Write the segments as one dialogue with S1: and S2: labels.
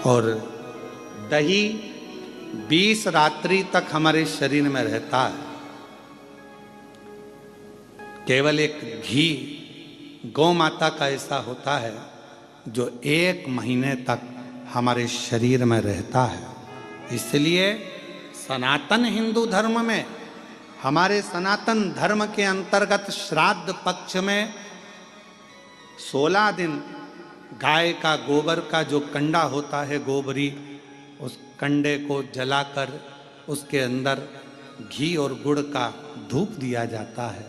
S1: और दही 20 रात्रि तक हमारे शरीर में रहता है। केवल एक घी गौ माता का ऐसा होता है जो 1 महीने तक हमारे शरीर में रहता है। इसलिए सनातन हिंदू धर्म में, हमारे सनातन धर्म के अंतर्गत श्राद्ध पक्ष में 16 दिन गाय का गोबर का जो कंडा होता है, गोबरी, उस कंडे को जलाकर उसके अंदर घी और गुड़ का धूप दिया जाता है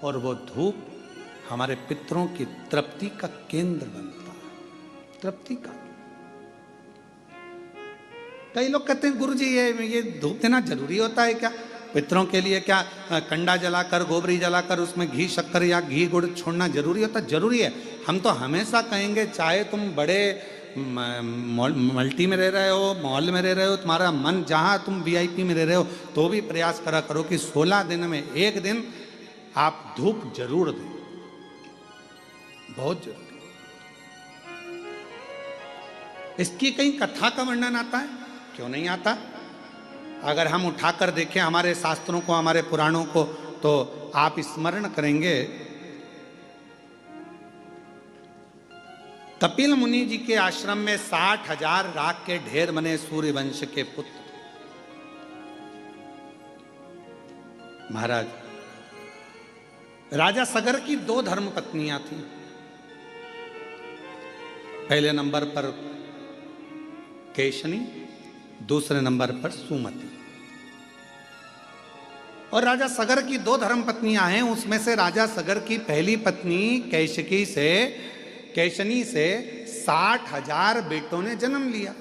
S1: और वो धूप हमारे पितरों की तृप्ति का केंद्र बनता है। तृप्ति का। कई लोग कहते हैं गुरुजी ये धूप देना जरूरी होता है क्या? पितरों के लिए क्या कंडा जलाकर, गोबरी जलाकर उसमें घी शक्कर या घी गुड़ छोड़ना जरूरी होता है? जरूरी है। हम तो हमेशा कहेंगे, चाहे तुम बड़े मल्टी में रह रहे हो, मॉल में रह रहे हो, तुम्हारा मन जहाँ तुम VIP में रह रहे हो, तो भी प्रयास करा करो कि 16 दिन में 1 दिन आप धूप जरूर दें। बहुत जरूरी। इसकी कहीं कथा का वर्णन आता है? क्यों नहीं आता? अगर हम उठाकर देखें हमारे शास्त्रों को, हमारे पुराणों को, तो आप स्मरण करेंगे कपिल मुनि जी के आश्रम में 60,000 राख के ढेर बने सूर्यवंश के पुत्र। महाराज राजा सगर की 2 धर्म पत्नियां थीं। पहले नंबर पर केशनी, दूसरे नंबर पर सुमति। और राजा सगर की 2 धर्म पत्नियां हैं। उसमें से राजा सगर की पहली पत्नी केशनी से 60,000 बेटों ने जन्म लिया।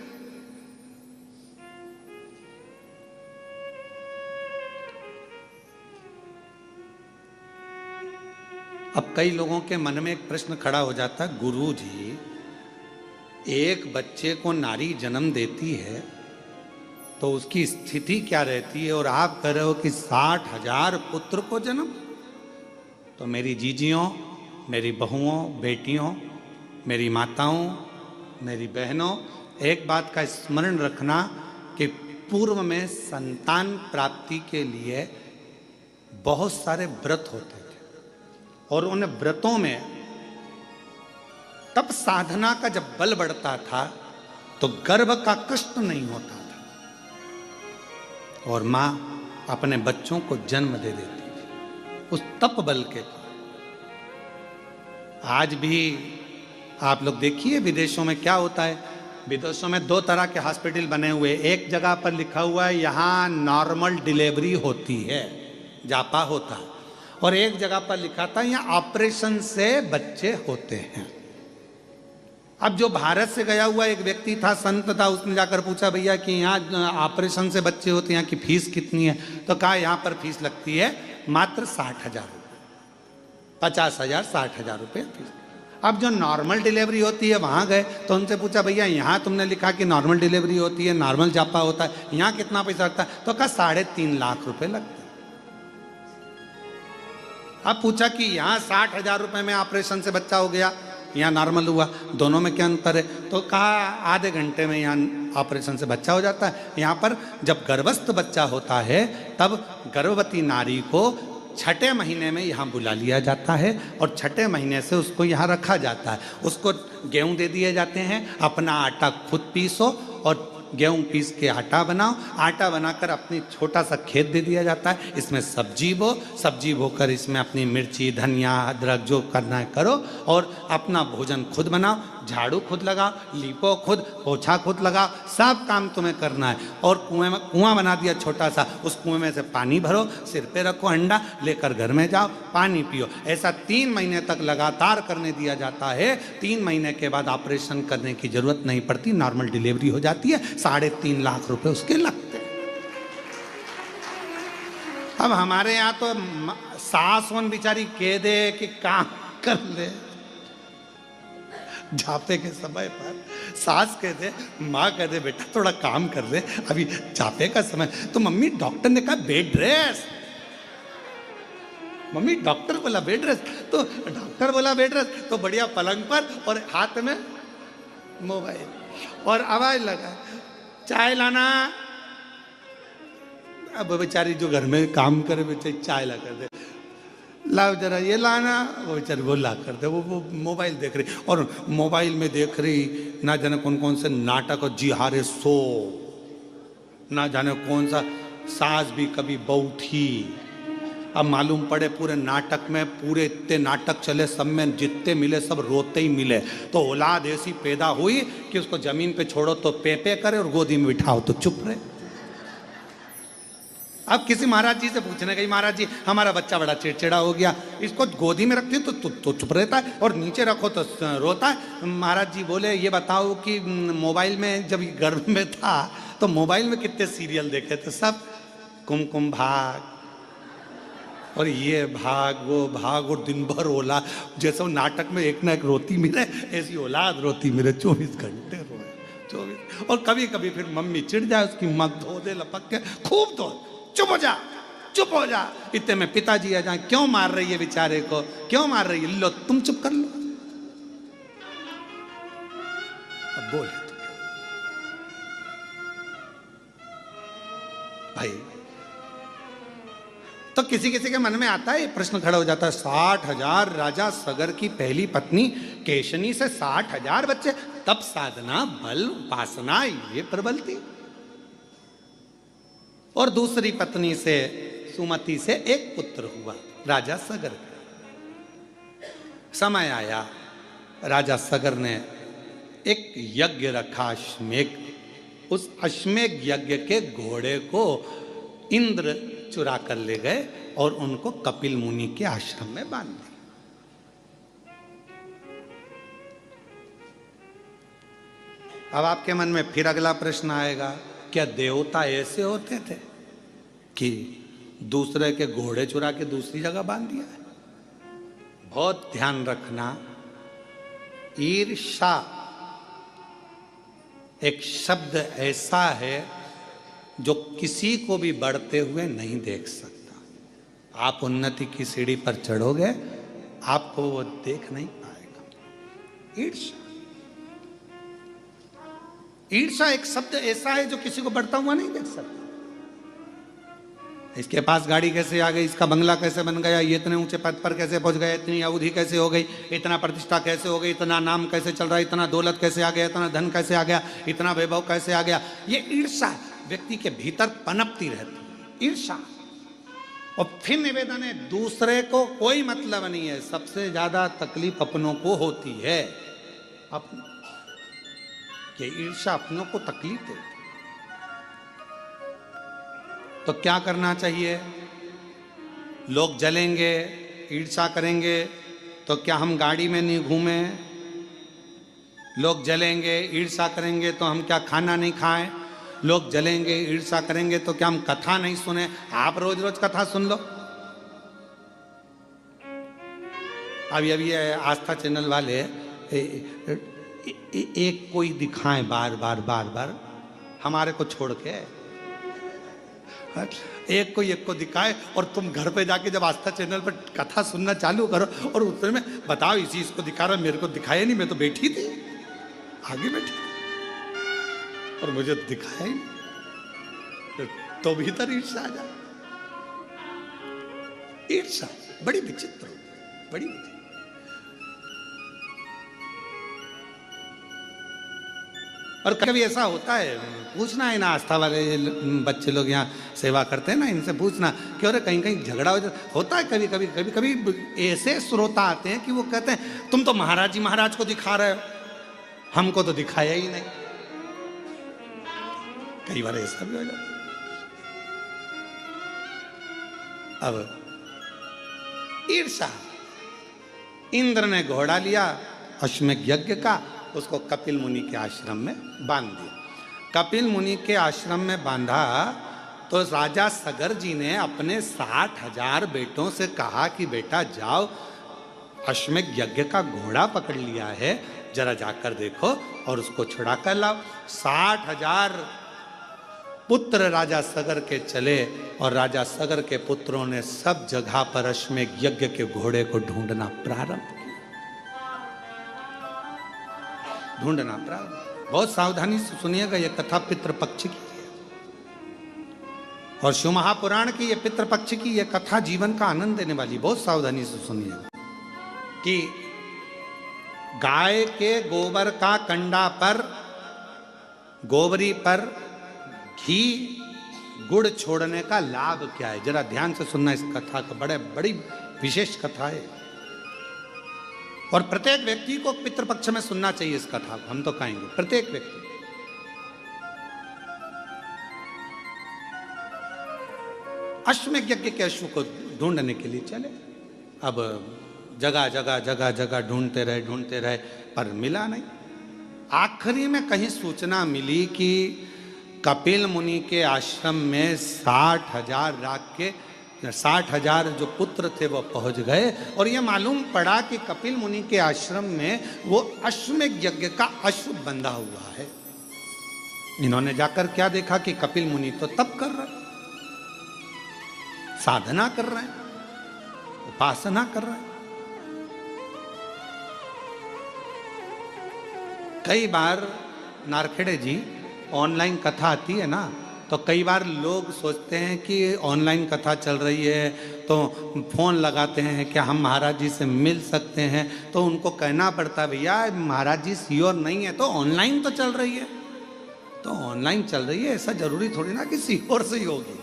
S1: अब कई लोगों के मन में एक प्रश्न खड़ा हो जाता है, गुरु जी, एक बच्चे को नारी जन्म देती है तो उसकी स्थिति क्या रहती है, और आप कह रहे हो कि 60,000 पुत्र को जन्म? तो मेरी जीजियों, मेरी बहुओं, बेटियों, मेरी माताओं, मेरी बहनों, एक बात का स्मरण रखना कि पूर्व में संतान प्राप्ति के लिए बहुत सारे व्रत होते थे और उन व्रतों में तब साधना का जब बल बढ़ता था तो गर्भ का कष्ट नहीं होता था और मां अपने बच्चों को जन्म दे देती थी उस तप बल के। आज भी आप लोग देखिए विदेशों में क्या होता है। विदेशों में 2 तरह के हॉस्पिटल बने हुए। एक जगह पर लिखा हुआ है यहाँ नॉर्मल डिलीवरी होती है, जापा होता है, और एक जगह पर लिखा था यहाँ ऑपरेशन से बच्चे होते हैं। अब जो भारत से गया हुआ एक व्यक्ति था, संत था, उसने जाकर पूछा भैया कि यहाँ ऑपरेशन से बच्चे होते हैं, यहाँ की फीस कितनी है? तो कहा यहाँ पर फीस लगती है मात्र 60,000 रुपये, 50,000 60,000 रुपये फीस। अब जो नॉर्मल डिलीवरी होती है वहाँ गए तो उनसे पूछा भैया यहाँ तुमने लिखा कि नॉर्मल डिलीवरी होती है, नॉर्मल जापा होता है, यहाँ कितना पैसा लगता है? तो कहा 3.5 लाख रुपये लगते हैं। अब पूछा कि यहाँ 60,000 रुपये में ऑपरेशन से बच्चा हो गया, यहाँ नॉर्मल हुआ, दोनों में क्या अंतर है? तो कहा आधे घंटे में यहाँ ऑपरेशन से बच्चा हो जाता है। यहाँ पर जब गर्भस्थ बच्चा होता है तब गर्भवती नारी को 6ठे महीने में यहाँ बुला लिया जाता है और 6ठे महीने से उसको यहाँ रखा जाता है। उसको गेहूँ दे दिए जाते हैं, अपना आटा खुद पीसो और गेहूँ पीस के आटा बनाओ, आटा बनाकर अपनी छोटा सा खेत दे दिया जाता है, इसमें सब्जी बो, सब्जी बोकर इसमें अपनी मिर्ची, धनिया, अदरक जो करना है करो और अपना भोजन खुद बनाओ, झाड़ू खुद लगाओ, लीपो खुद, पोछा खुद लगाओ, सब काम तुम्हें करना है। और कुआं बना दिया छोटा सा, उस कुएं में से पानी भरो, सिर पे रखो, अंडा लेकर घर में जाओ, पानी पियो। ऐसा 3 महीने तक लगातार करने दिया जाता है। 3 महीने के बाद ऑपरेशन करने की जरूरत नहीं पड़ती, नॉर्मल डिलीवरी हो जाती है। 3.5 लाख रुपए उसके लगते हैं। अब हमारे यहाँ तो सास वन बेचारी कह दे कि काम कर ले, जापे के समय पर सास कह दे, माँ कह दे बेटा थोड़ा काम कर ले, अभी जापे का समय। तो मम्मी डॉक्टर ने कहा बेड रेस्ट, मम्मी डॉक्टर बोला बेड रेस्ट, तो डॉक्टर बोला बेड रेस्ट, तो बढ़िया पलंग पर और हाथ में मोबाइल और आवाज लगा, चाय लाना। अब बेचारी जो घर में काम करे बेचारी चाय ला कर दे, लाओ जरा ये लाना, वो बेचारी वो ला कर दे। वो मोबाइल देख रही, और मोबाइल में देख रही ना जाने कौन कौन से नाटक, और जी हारे सो, ना जाने कौन सा सास भी कभी बहू थी। अब मालूम पड़े पूरे नाटक में, पूरे इतने नाटक चले, सब में जितने मिले सब रोते ही मिले। तो औलाद ऐसी पैदा हुई कि उसको जमीन पे छोड़ो तो पे करे, और गोदी में बिठाओ तो चुप रहे। अब किसी महाराज जी से पूछने गई, महाराज जी हमारा बच्चा बड़ा चिड़चिड़ा हो गया, इसको गोदी में रखती हो तो चुप रहता है, और नीचे रखो तो रोता है। महाराज जी बोले ये बताओ कि मोबाइल में जब गर्भ में था तो मोबाइल में कितने सीरियल देखे थे? सब कुमकुम भाग और ये भाग वो भाग, और दिन भर औलाद, जैसे वो नाटक में एक ना एक रोती मिले, ऐसी औलाद रोती मिले, 24 घंटे रोए 24। और कभी कभी फिर मम्मी चिढ़ जाए, उसकी मग धो दे लपक के, खूब धो, चुप हो जा, चुप हो जा। इतने में पिताजी आ जाए, क्यों मार रही है बेचारे को, क्यों मार रही है? लो तुम चुप कर लो। अब बोले तो भाई, तो किसी किसी के मन में आता है, प्रश्न खड़ा हो जाता है, 60,000 राजा सगर की पहली पत्नी केशनी से 60,000 बच्चे, तब साधना बल उपासना ये प्रबल थी। और दूसरी पत्नी से सुमति से एक पुत्र हुआ राजा सगर का। समय आया, राजा सगर ने एक यज्ञ रखा, अश्वमेध। उस अश्वमेध यज्ञ के घोड़े को इंद्र चुरा कर ले गए और उनको कपिल मुनि के आश्रम में बांध दिया। अब आपके मन में फिर अगला प्रश्न आएगा, क्या देवता ऐसे होते थे कि दूसरे के घोड़े चुरा के दूसरी जगह बांध दिया है? बहुत ध्यान रखना, ईर्ष्या एक शब्द ऐसा है जो किसी को भी बढ़ते हुए नहीं देख सकता। आप उन्नति की सीढ़ी पर चढ़ोगे, आपको वो देख नहीं पाएगा। ईर्ष्या, ईर्ष्या एक शब्द ऐसा है जो किसी को बढ़ता हुआ नहीं देख सकता। इसके पास गाड़ी कैसे आ गई, इसका बंगला कैसे बन गया, ये इतने ऊंचे पद पर कैसे पहुंच गया, इतनी अवधि कैसे हो गई, इतना प्रतिष्ठा कैसे हो गई, इतना नाम कैसे चल रहा है, इतना दौलत कैसे आ गया, इतना धन कैसे आ गया, इतना वैभव कैसे आ गया। ये ईर्ष्या व्यक्ति के भीतर पनपती रहती है, ईर्ष्या। और फिर निवेदन है, दूसरे को कोई मतलब नहीं है, सबसे ज्यादा तकलीफ अपनों को होती है। ये ईर्ष्या अपनों को तकलीफ देती। तो क्या करना चाहिए? लोग जलेंगे, ईर्ष्या करेंगे, तो क्या हम गाड़ी में नहीं घूमे? लोग जलेंगे, ईर्ष्या करेंगे, तो हम क्या खाना नहीं खाएं? लोग जलेंगे, ईर्ष्या करेंगे, तो क्या हम कथा नहीं सुने? आप रोज रोज कथा सुन लो। अभी आस्था चैनल वाले एक कोई दिखाएं बार बार बार बार, हमारे को छोड़ के एक को दिखाए, और तुम घर पे जाके जब आस्था चैनल पर कथा सुनना चालू करो, और उसमें में बताओ इसी इसको दिखा रहा, मेरे को दिखाया नहीं, मैं तो बैठी थी, आगे बैठी और मुझे दिखाया ही नहीं, तो भीतर ईर्ष्या आ जाए। ईर्ष्या बड़ी विचित्र, बड़ी विचित्र। और कभी ऐसा होता है, पूछना है ना, आस्था वाले बच्चे लोग यहाँ सेवा करते हैं ना, इनसे पूछना कि अरे कहीं कहीं झगड़ा होता है। कभी कभी ऐसे श्रोता आते हैं कि वो कहते हैं तुम तो महाराज जी महाराज को दिखा रहे हो, हमको तो दिखाया ही नहीं। कई बार ऐसा भी हो जाता। अब ईर्ष्या, इंद्र ने घोड़ा लिया अश्वमेध यज्ञ का, उसको कपिल मुनि के आश्रम में बांध दिया। कपिल मुनि के आश्रम में बांधा तो राजा सगर जी ने अपने 60,000 बेटों से कहा कि बेटा जाओ, अश्वमेध यज्ञ का घोड़ा पकड़ लिया है, जरा जाकर देखो और उसको छुड़ा कर लाओ। 60,000 पुत्र राजा सगर के चले, और राजा सगर के पुत्रों ने सब जगह पर अश्वमेध यज्ञ के घोड़े को ढूंढना प्रारंभ किया। ढूंढना प्रारंभ। बहुत सावधानी से सुनिएगा, यह कथा पितृपक्ष की है और शिव महापुराण की, यह पितृपक्ष की यह कथा जीवन का आनंद देने वाली। बहुत सावधानी से सुनिएगा कि गाय के गोबर का कंडा पर, गोबरी पर घी गुड़ छोड़ने का लाभ क्या है, जरा ध्यान से सुनना इस कथा को। बड़ी विशेष कथा है और प्रत्येक व्यक्ति को पितृपक्ष में सुनना चाहिए इस कथा को। हम तो कहेंगे प्रत्येक व्यक्ति। अश्वमेध यज्ञ के अश्व को ढूंढने के लिए चले। अब जगह जगह ढूंढते रहे पर मिला नहीं। आखिरी में कहीं सूचना मिली कि कपिल मुनि के आश्रम में 60,000 जो पुत्र थे वो पहुंच गए और ये मालूम पड़ा कि कपिल मुनि के आश्रम में वो अश्वमेध यज्ञ का अश्व बंधा हुआ है। इन्होंने जाकर क्या देखा कि कपिल मुनि तो तप कर रहे, साधना कर रहे हैं, उपासना कर रहे हैं। कई बार नारखेड़े जी ऑनलाइन कथा आती है ना, तो कई बार लोग सोचते हैं कि ऑनलाइन कथा चल रही है तो फोन लगाते हैं क्या हम महाराज जी से मिल सकते हैं, तो उनको कहना पड़ता है भैया महाराज जी श्योर नहीं है, तो ऑनलाइन तो चल रही है, तो ऑनलाइन चल रही है, ऐसा जरूरी थोड़ी ना कि श्योर से ही होगी।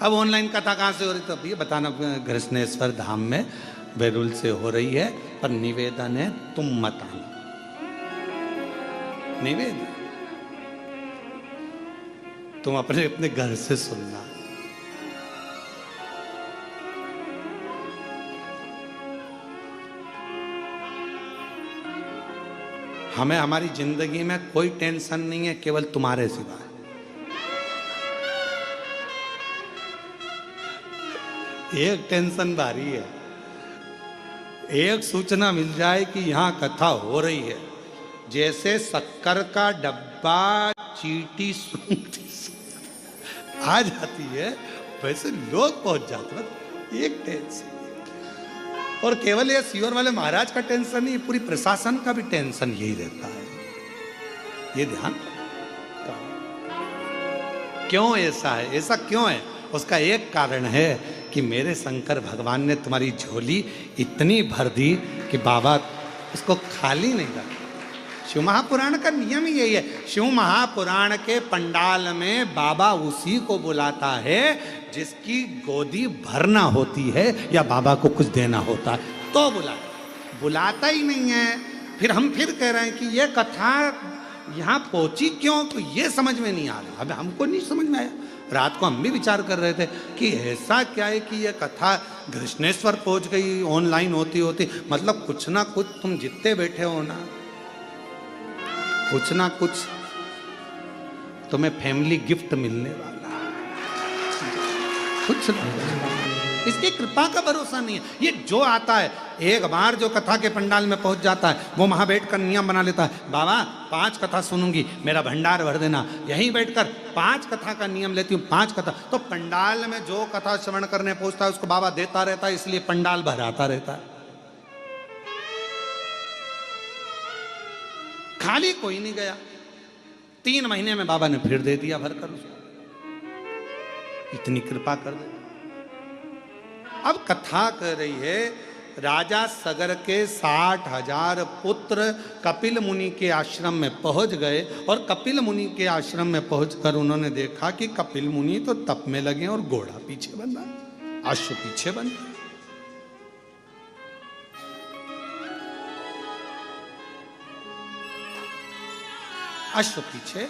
S1: अब ऑनलाइन कथा कहाँ से हो रही, तो अब ये बताना, कृष्णेश्वर धाम में बेरुल से हो रही है, पर निवेदन है तुम मत आना। निवेदन तुम अपने अपने घर से सुनना। हमें हमारी जिंदगी में कोई टेंशन नहीं है केवल तुम्हारे सिवा। एक टेंशन भारी है, एक सूचना मिल जाए कि यहां कथा हो रही है, जैसे शक्कर का डब्बा चीटी सुनती आ जाती है वैसे लोग पहुंच जाते हैं। एक टेंशन, और केवल ये सीवर वाले महाराज का टेंशन नहीं, पूरी प्रशासन का भी टेंशन यही रहता है। ये ध्यान क्यों ऐसा है, ऐसा क्यों है? उसका एक कारण है कि मेरे शंकर भगवान ने तुम्हारी झोली इतनी भर दी कि बाबा उसको खाली नहीं रखा। शिव महापुराण का नियम ही यही है। शिव महापुराण के पंडाल में बाबा उसी को बुलाता है जिसकी गोदी भरना होती है या बाबा को कुछ देना होता है तो बुलाता ही नहीं है। फिर हम फिर कह रहे हैं कि ये कथा यहाँ पहुंची क्यों, तो ये समझ में नहीं आ रहा। अब हमको नहीं समझ में आया। रात को हम भी विचार कर रहे थे कि ऐसा क्या है कि ये कथा कृष्णेश्वर पहुंच गई ऑनलाइन होती, मतलब कुछ ना कुछ तुम जितने बैठे हो ना, कुछ ना कुछ तुम्हें फैमिली गिफ्ट मिलने वाला है, कुछ ना कुछ। इसकी कृपा का भरोसा नहीं है। ये जो आता है एक बार जो कथा के पंडाल में पहुंच जाता है वो वहां बैठकर नियम बना लेता है, बाबा 5 कथा सुनूंगी, मेरा भंडार भर देना। यहीं बैठकर 5 कथा का नियम लेती हूँ, 5 कथा। तो पंडाल में जो कथा श्रवण करने पहुंचता है उसको बाबा देता रहता है, इसलिए पंडाल भराता रहता है। खाली कोई नहीं गया। 3 महीने में बाबा ने फिर दे दिया भरकर उसको। इतनी कृपा कर दे। अब कथा कर रही है राजा सगर के 60,000 पुत्र कपिल मुनि के आश्रम में पहुंच गए और कपिल मुनि के आश्रम में पहुंचकर उन्होंने देखा कि कपिल मुनि तो तप में लगे और घोड़ा पीछे बंधा, अश्व पीछे बंधा। अश्व पीछे।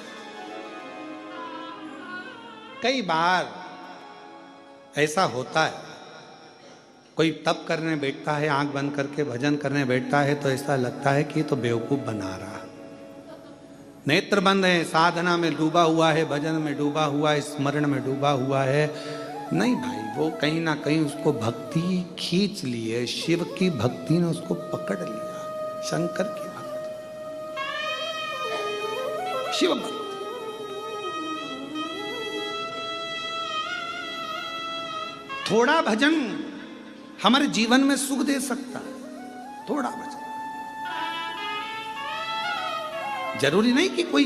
S1: कई बार ऐसा होता है, कोई तप करने बैठता है, आंख बंद करके भजन करने बैठता है तो ऐसा लगता है कि ये तो बेवकूफ बना रहा। नेत्र बंद है, साधना में डूबा हुआ है, भजन में डूबा हुआ है, स्मरण में डूबा हुआ है। नहीं भाई, वो कहीं ना कहीं उसको भक्ति खींच ली है, शिव की भक्ति ने उसको पकड़ लिया, शंकर की भक्ति, शिव भक्ति। थोड़ा भजन हमारे जीवन में सुख दे सकता है। थोड़ा भजन, जरूरी नहीं कि कोई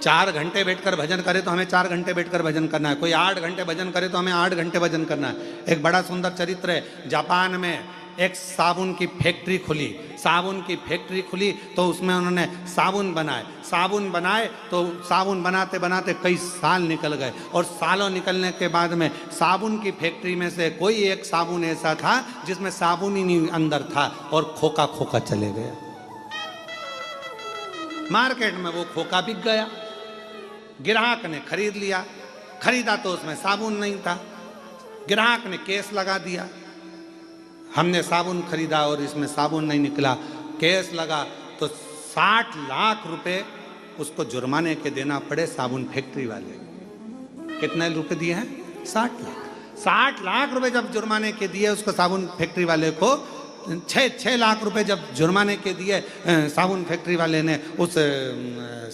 S1: 4 घंटे बैठकर भजन करे तो हमें 4 घंटे बैठकर भजन करना है, कोई 8 घंटे भजन करे तो हमें 8 घंटे भजन करना है। एक बड़ा सुंदर चरित्र है। जापान में एक साबुन की फैक्ट्री खुली। साबुन की फैक्ट्री खुली तो उसमें उन्होंने साबुन बनाए तो साबुन बनाते बनाते कई साल निकल गए, और सालों निकलने के बाद में साबुन की फैक्ट्री में से कोई एक साबुन ऐसा था जिसमें साबुन ही नहीं अंदर था, और खोखा खोखा चले गया। मार्केट में वो खोखा बिक गया, ग्राहक ने खरीद लिया। खरीदा तो उसमें साबुन नहीं था। ग्राहक ने केस लगा दिया, हमने साबुन खरीदा और इसमें साबुन नहीं निकला। केस लगा तो 60 लाख रुपए उसको जुर्माने के देना पड़े साबुन फैक्ट्री वाले। कितने रुपए दिए हैं? 60 लाख। 60 लाख रुपए जब जुर्माने के दिए उसको साबुन फैक्ट्री वाले को, 6 लाख रुपए जब जुर्माने के दिए साबुन फैक्ट्री वाले ने उस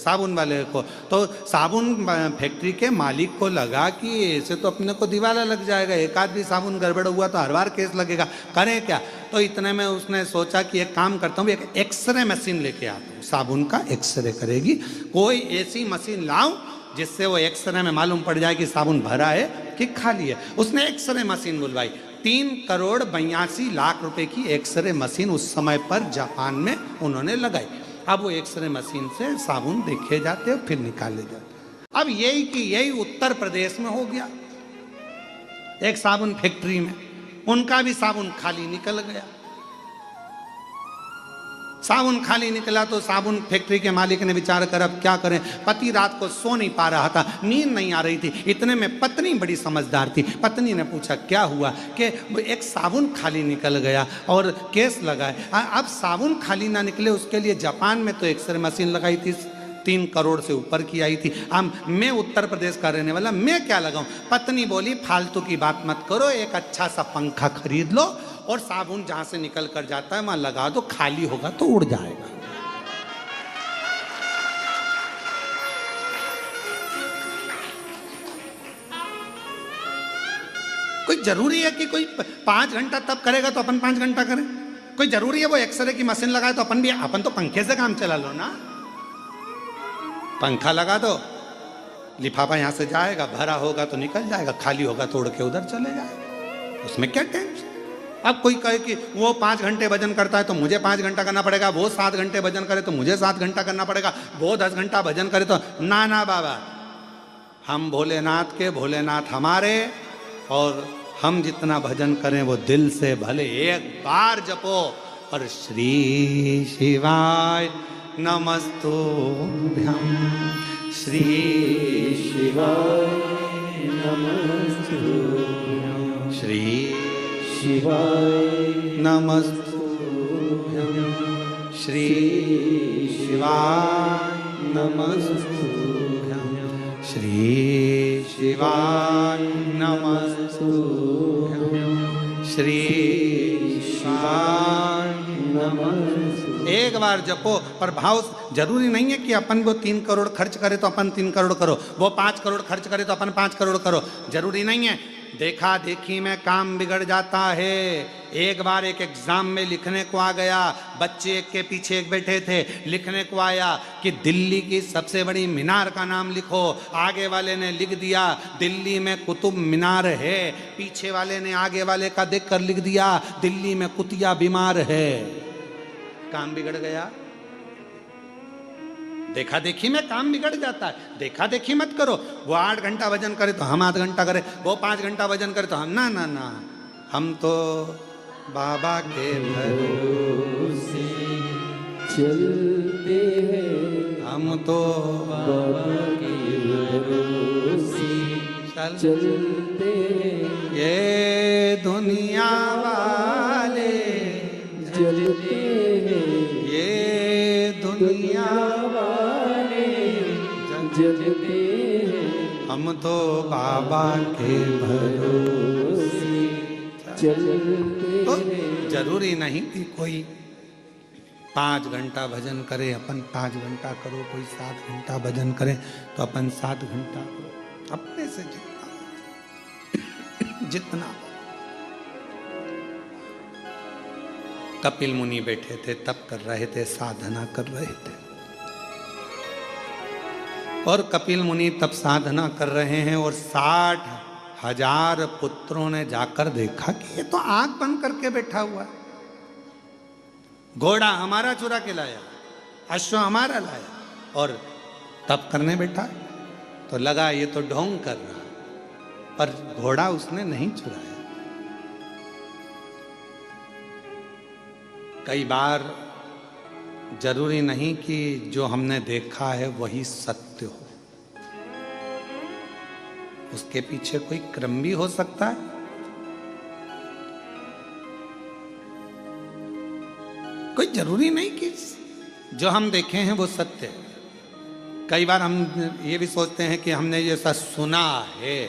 S1: साबुन वाले को, तो साबुन फैक्ट्री के मालिक को लगा कि ऐसे तो अपने को दिवाला लग जाएगा, एक आध भी साबुन गड़बड़ हुआ तो हर बार केस लगेगा, करें क्या। तो इतने में उसने सोचा कि एक काम करता हूँ, एक एक्सरे मशीन लेके आता हूँ, साबुन का एक्सरे करेगी। कोई ऐसी मशीन लाऊं जिससे वो एक्सरे में मालूम पड़ जाए कि साबुन भरा है कि खाली है। उसने एक्सरे मशीन बुलवाई। 3,82,00,000 रुपए की एक्सरे मशीन उस समय पर जापान में उन्होंने लगाई। अब वो एक्सरे मशीन से साबुन देखे जाते और फिर निकाले जाते। अब यही उत्तर प्रदेश में हो गया। एक साबुन फैक्ट्री में उनका भी साबुन खाली निकल गया। साबुन खाली निकला तो साबुन फैक्ट्री के मालिक ने विचार कर अब क्या करें। पति रात को सो नहीं पा रहा था, नींद नहीं आ रही थी। इतने में पत्नी बड़ी समझदार थी। पत्नी ने पूछा क्या हुआ, कि एक साबुन खाली निकल गया और केस लगाए। अब साबुन खाली ना निकले उसके लिए जापान में तो एक्सरे मशीन लगाई थी, 3 करोड़ से ऊपर की आई थी। अब मैं उत्तर प्रदेश का रहने वाला, मैं क्या लगाऊं। पत्नी बोली फालतू की बात मत करो, एक अच्छा सा पंखा खरीद लो और साबुन जहां से निकल कर जाता है वहां लगा दो, खाली होगा तो उड़ जाएगा। कोई जरूरी है कि कोई 5 घंटा तब करेगा तो अपन 5 घंटा करें? कोई जरूरी है वो एक्सरे की मशीन लगाए तो अपन तो पंखे से काम चला लो ना। पंखा लगा दो, लिफाफा यहां से जाएगा, भरा होगा तो निकल जाएगा, खाली होगा तो उड़ के उधर चले जाएगा। उसमें क्या टेंशन। अब कोई कहे कि वो 5 घंटे भजन करता है तो मुझे 5 घंटा करना पड़ेगा, वो 7 घंटे भजन करे तो मुझे 7 घंटा करना पड़ेगा, वो 10 घंटा भजन करे तो ना बाबा, हम भोलेनाथ के, भोलेनाथ हमारे, और हम जितना भजन करें वो दिल से भले एक बार जपो। और श्री शिवाय नमस्तुभ्यं, श्री शिवाय नमस्तुभ्यं, श्री शिवाय नमस्तुभ्यं, श्री शिवाय नमस्तुभ्यं, श्री शिवाय नमस्तुभ्यं, श्री शिवाय नमस्तुभ्यं। एक बार जपो, पर भाव जरूरी नहीं है कि अपन वो 3 करोड़ खर्च करे तो अपन 3 करोड़ करो, वो 5 करोड़ खर्च करे तो अपन 5 करोड़ करो, जरूरी नहीं है। देखा देखी में काम बिगड़ जाता है। एक बार एक एग्जाम में लिखने को आ गया, बच्चे एक के पीछे एक बैठे थे, लिखने को आया कि दिल्ली की सबसे बड़ी मीनार का नाम लिखो। आगे वाले ने लिख दिया दिल्ली में कुतुब मीनार है, पीछे वाले ने आगे वाले का देखकर लिख दिया दिल्ली में कुतिया बीमार है। काम बिगड़ गया। देखा देखी में काम बिगड़ जाता है। देखा देखी मत करो। वो 8 घंटा भजन करे तो हम 8 घंटा करें, वो 5 घंटा भजन करे तो हम ना, हम तो बाबा के भरोसे चलते हैं, हम तो बाबा के भरोसे चलते हैं। ये दुनिया वाले जलते हैं, ये दुनिया जलते हैं, हम तो बाबा के भरोसे चलते। तो जरूरी नहीं कि कोई 5 घंटा भजन करे, अपन 5 घंटा करो, कोई 7 घंटा भजन करे तो अपन 7 घंटा करो। अपने से जितना कपिल मुनि बैठे थे, तप कर रहे थे, साधना कर रहे थे। और कपिल मुनि तप साधना कर रहे हैं और 60,000 पुत्रों ने जाकर देखा कि ये तो आंख बंद करके बैठा हुआ है। घोड़ा हमारा चुरा के लाया, अश्व हमारा लाया और तप करने बैठा। तो लगा ये तो ढोंग कर रहा, पर घोड़ा उसने नहीं चुराया। कई बार जरूरी नहीं कि जो हमने देखा है वही सत्य हो, उसके पीछे कोई क्रम भी हो सकता है। कोई जरूरी नहीं कि जो हम देखे हैं वो सत्य है। कई बार हम ये भी सोचते हैं कि हमने ये सब सुना है।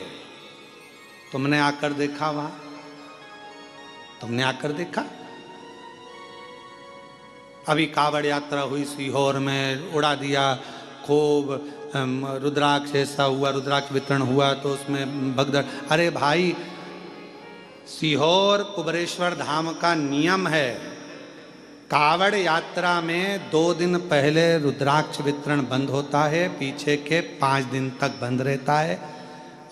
S1: तुमने आकर देखा वहां, तुमने आकर देखा। अभी कावड़ यात्रा हुई सीहोर में, उड़ा दिया खूब रुद्राक्ष, ऐसा हुआ, रुद्राक्ष वितरण हुआ तो उसमें भगदड़। अरे भाई, सीहोर कुबरेश्वर धाम का नियम है, कावड़ यात्रा में 2 दिन पहले रुद्राक्ष वितरण बंद होता है, पीछे के 5 दिन तक बंद रहता है।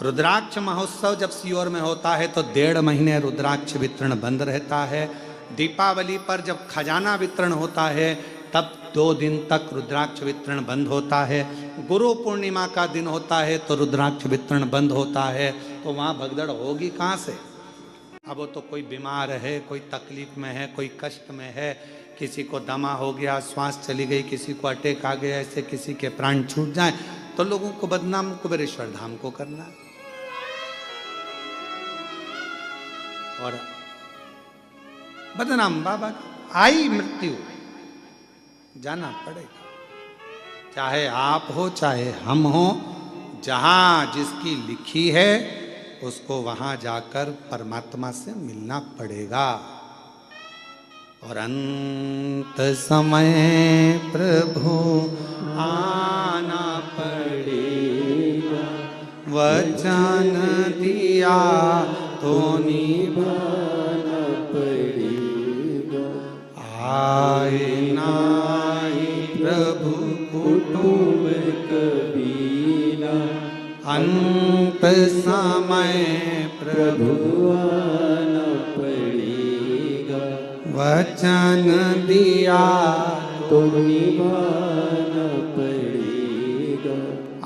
S1: रुद्राक्ष महोत्सव जब सीहोर में होता है तो 1.5 महीने रुद्राक्ष वितरण बंद रहता है। दीपावली पर जब खजाना वितरण होता है तब 2 दिन तक रुद्राक्ष वितरण बंद होता है। गुरु पूर्णिमा का दिन होता है तो रुद्राक्ष वितरण बंद होता है। तो वहाँ भगदड़ होगी कहाँ से? अब वो तो कोई बीमार है, कोई तकलीफ में है, कोई कष्ट में है, किसी को दमा हो गया, श्वास चली गई, किसी को अटैक आ गया, ऐसे किसी के प्राण छूट जाए तो लोगों को बदनाम कुबेरेश्वर धाम को करना। और बदनाम बाबा, आई मृत्यु, जाना पड़ेगा। चाहे आप हो चाहे हम हो, जहां जिसकी लिखी है उसको वहां जाकर परमात्मा से मिलना पड़ेगा। और अंत समय प्रभु आना पड़ेगा, वचन दिया तो निभाना पड़ेगा। आए नाई प्रभु कुटुंब कबीला, अंत समय प्रभु आना पड़ेगा, वचन दिया तो निभाना पड़ेगा।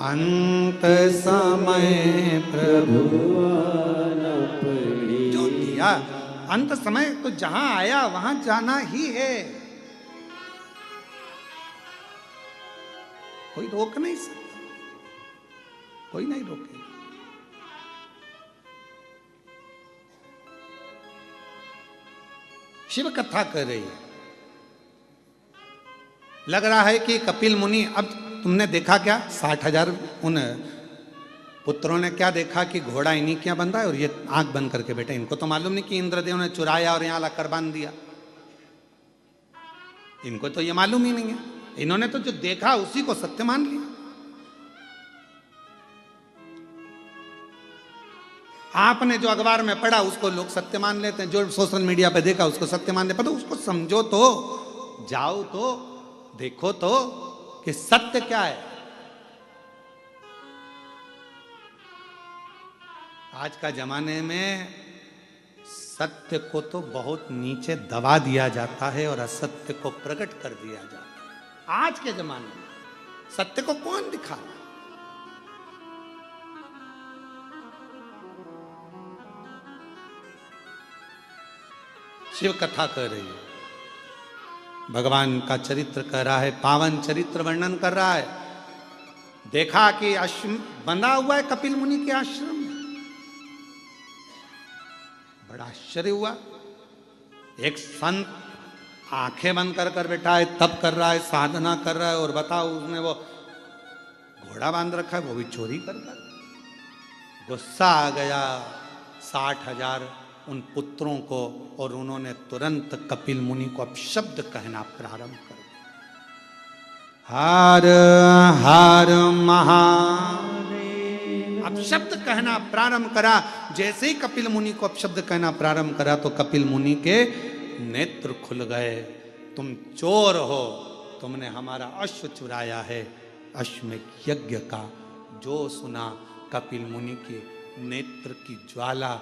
S1: अंत समय प्रभु आना पड़ेगा। जो दिया अंत समय, तो जहां आया वहां जाना ही है, कोई रोक नहीं सकता, कोई नहीं रोकेगा। शिव कथा कर रही है, लग रहा है कि कपिल मुनि, अब तुमने देखा क्या 60,000 उन पुत्रों ने क्या देखा कि घोड़ा इन्हीं क्या बंधा है और ये आंख बंद करके बैठे। इनको तो मालूम नहीं कि इंद्रदेव ने चुराया और यहां लाकर बांध दिया, इनको तो ये मालूम ही नहीं है। इन्होंने तो जो देखा उसी को सत्य मान लिया। आपने जो अखबार में पढ़ा उसको लोग सत्य मान लेते हैं, जो सोशल मीडिया पे देखा उसको सत्य मान लेते। पर उसको समझो तो, जाओ तो, देखो तो कि सत्य क्या है। आज का जमाने में सत्य को तो बहुत नीचे दबा दिया जाता है और असत्य को प्रकट कर दिया जाता है। आज के जमाने में सत्य को कौन दिखा रहा है? शिव कथा कर रही है, भगवान का चरित्र कह रहा है, पावन चरित्र वर्णन कर रहा है। देखा कि आश्रम बंधा हुआ है कपिल मुनि के आश्रम में, बड़ा आश्चर्य हुआ। एक संत आंखें बंद कर बैठा है, तप कर रहा है, साधना कर रहा है, और बताओ उसने वो घोड़ा बांध रखा है, वो भी चोरी कर रहा है। गुस्सा आ गया 60,000 उन पुत्रों को, और उन्होंने तुरंत कपिल मुनि को अपशब्द कहना प्रारंभ कर दिया। हर हर महादेव, अपशब्द कहना प्रारंभ करा। जैसे ही कपिल मुनि को अपशब्द कहना प्रारंभ करा तो कपिल मुनि के नेत्र खुल गए। तुम चोर हो, तुमने हमारा अश्व चुराया है। अश्वमेध यज्ञ का जो सुना, कपिल मुनि के नेत्र की ज्वाला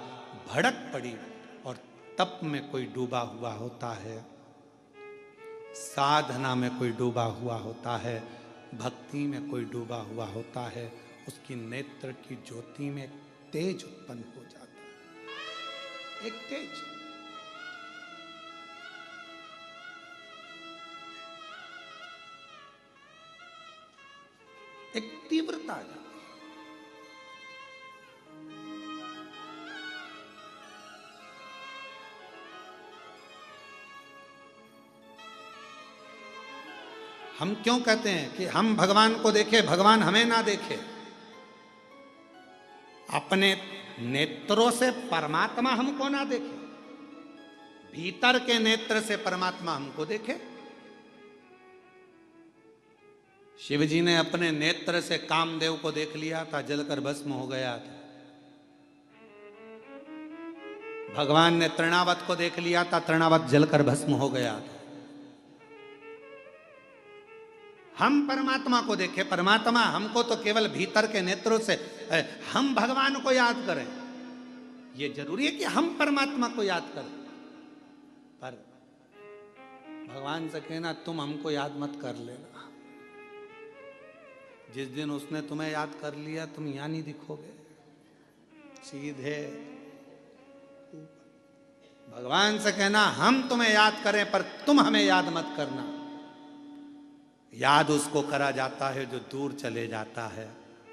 S1: भड़क पड़ी और तप में कोई डूबा हुआ होता है, साधना में कोई डूबा हुआ होता है, भक्ति में कोई डूबा हुआ होता है, उसकी नेत्र की ज्योति में तेज उत्पन्न हो जाता है। एक तेज, एक तीव्रता आ जाती है। हम क्यों कहते हैं कि हम भगवान को देखें, भगवान हमें ना देखे? अपने नेत्रों से परमात्मा हमको ना देखे, भीतर के नेत्र से परमात्मा हमको देखे। शिव जी ने अपने नेत्र से कामदेव को देख लिया था, जलकर भस्म हो गया था। भगवान ने तृणावत को देख लिया था, तृणावत जलकर भस्म हो गया था। हम परमात्मा को देखें, परमात्मा हमको तो केवल भीतर के नेत्रों से, हम भगवान को याद करें। ये जरूरी है कि हम परमात्मा को याद करें, पर भगवान से कहना तुम हमको याद मत कर लेना। जिस दिन उसने तुम्हें याद कर लिया, तुम यहां नहीं दिखोगे, सीधे भगवान से कहना हम तुम्हें याद करें पर तुम हमें याद मत करना। याद उसको करा जाता है जो दूर चले जाता है।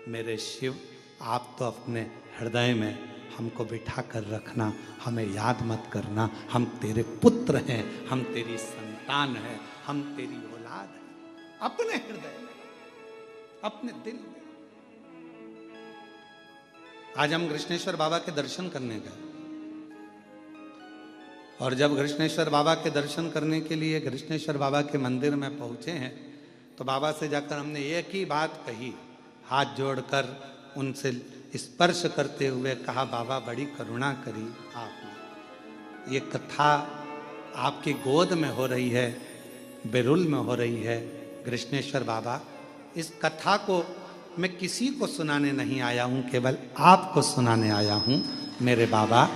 S1: मेरे शिव, आप तो अपने हृदय में हमको बिठा कर रखना, हमें याद मत करना। हम तेरे पुत्र हैं, हम तेरी संतान हैं, हम तेरी औलाद हैं। अपने हृदय में, अपने दिल में। आज हम कृष्णेश्वर बाबा के दर्शन करने गए, और जब कृष्णेश्वर बाबा के दर्शन करने के लिए कृष्णेश्वर बाबा के मंदिर में पहुंचे हैं, तो बाबा से जाकर हमने एक ही बात कही, हाथ जोड़कर उनसे स्पर्श करते हुए कहा, बाबा बड़ी करुणा करी आपने। ये कथा आपकी गोद में हो रही है, बेरुल में हो रही है। कृष्णेश्वर बाबा, इस कथा को मैं किसी को सुनाने नहीं आया हूँ, केवल आपको सुनाने आया हूँ। मेरे बाबा,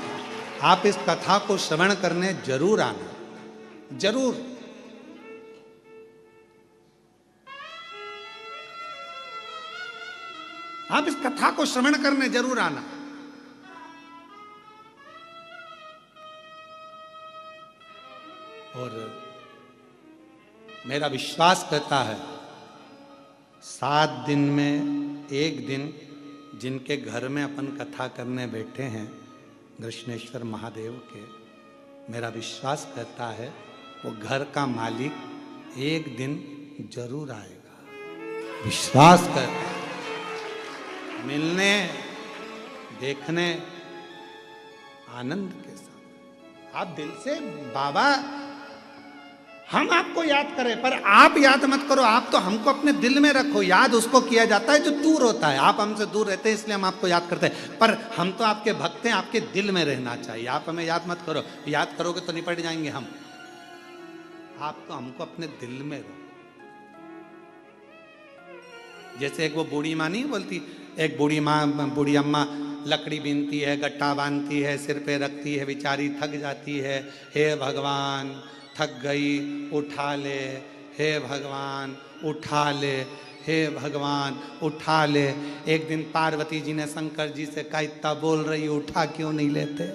S1: आप इस कथा को श्रवण करने जरूर आना, जरूर। आप इस कथा को श्रवण करने जरूर आना। और मेरा विश्वास करता है 7 दिन में एक दिन जिनके घर में अपन कथा करने बैठे हैं कृष्णेश्वर महादेव के, मेरा विश्वास करता है वो घर का मालिक एक दिन जरूर आएगा। विश्वास करता है, मिलने, देखने, आनंद के साथ। आप दिल से, बाबा हम आपको याद करें पर आप याद मत करो, आप तो हमको अपने दिल में रखो। याद उसको किया जाता है जो दूर होता है। आप हमसे दूर रहते हैं इसलिए हम आपको याद करते हैं, पर हम तो आपके भक्त हैं, आपके दिल में रहना चाहिए। आप हमें याद मत करो, याद करोगे तो निपट जाएंगे हम। आप तो हमको अपने दिल में रखो। जैसे एक वो बूढ़ी माँ नहीं बोलती, एक बूढ़ी माँ, बूढ़ी अम्मा लकड़ी बीनती है, गट्टा बांधती है, सिर पे रखती है, बेचारी थक जाती है। हे भगवान थक गई, उठा ले, हे भगवान उठा ले, हे भगवान उठा ले। एक दिन पार्वती जी ने शंकर जी से कहा, इतना बोल रही उठा क्यों नहीं लेते?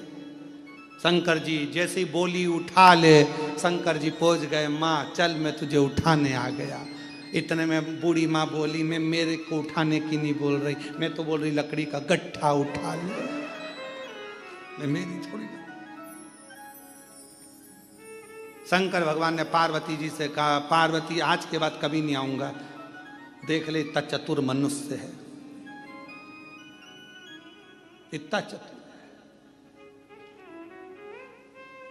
S1: शंकर जी जैसी बोली उठा ले, शंकर जी पहुंच गए, माँ चल मैं तुझे उठाने आ गया। इतने में बूढ़ी माँ बोली, मैं मेरे को उठाने की नहीं बोल रही, मैं तो बोल रही लकड़ी का गट्ठा उठा ले, मैं मेरी थोड़ी। शंकर भगवान ने पार्वती जी से कहा, पार्वती आज के बाद कभी नहीं आऊंगा, देख ले इतना चतुर मनुष्य है, इतना चतुर।